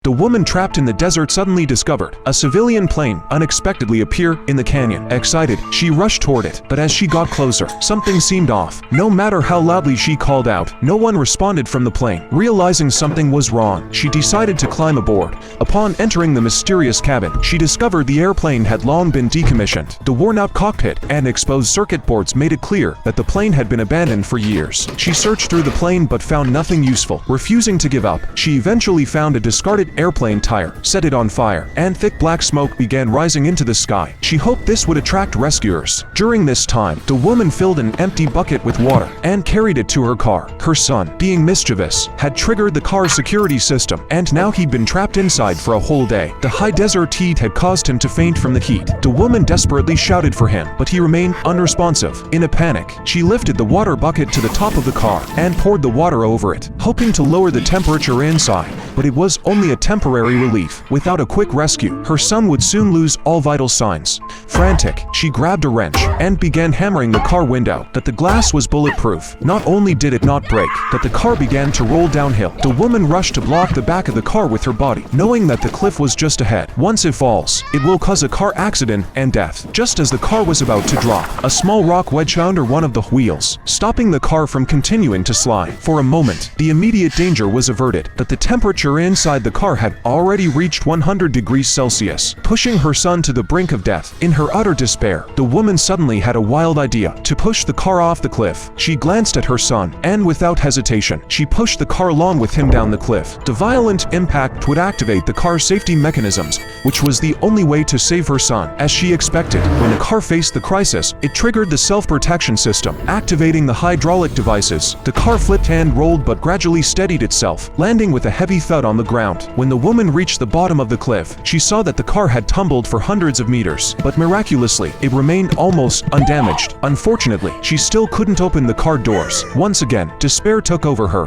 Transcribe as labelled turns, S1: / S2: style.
S1: The woman trapped in the desert suddenly discovered a civilian plane unexpectedly appear in the canyon. Excited, she rushed toward it, but as she got closer, something seemed off. No matter how loudly she called out, no one responded from the plane. Realizing something was wrong, she decided to climb aboard. Upon entering the mysterious cabin, she discovered the airplane had long been decommissioned. The worn-out cockpit and exposed circuit boards made it clear that the plane had been abandoned for years. She searched through the plane but found nothing useful. Refusing to give up, she eventually found a discarded airplane tire, set it on fire, and thick black smoke began rising into the sky. She hoped this would attract rescuers. During this time, the woman filled an empty bucket with water and carried it to her car. Her son, being mischievous, had triggered the car's security system, and now he'd been trapped inside for a whole day. The high desert heat had caused him to faint from the heat. The woman desperately shouted for him, but he remained unresponsive. In a panic, she lifted the water bucket to the top of the car and poured the water over it, hoping to lower the temperature inside. But it was only a temporary relief. Without a quick rescue, her son would soon lose all vital signs. Frantic, she grabbed a wrench and began hammering the car window, but the glass was bulletproof. Not only did it not break, but the car began to roll downhill. The woman rushed to block the back of the car with her body, knowing that the cliff was just ahead. Once it falls, it will cause a car accident and death. Just as the car was about to drop, a small rock wedged under one of the wheels, stopping the car from continuing to slide. For a moment, the immediate danger was averted, but the temperature inside the car had already reached 100 degrees Celsius, pushing her son to the brink of death. In her utter despair, the woman suddenly had a wild idea to push the car off the cliff. She glanced at her son, and without hesitation, she pushed the car along with him down the cliff. The violent impact would activate the car's safety mechanisms, which was the only way to save her son. As she expected, when the car faced the crisis, it triggered the self-protection system, activating the hydraulic devices. The car flipped and rolled but gradually steadied itself, landing with a heavy thud on the ground. When the woman reached the bottom of the cliff, she saw that the car had tumbled for hundreds of meters, but miraculously, it remained almost undamaged. Unfortunately, she still couldn't open the car doors. Once again, despair took over her.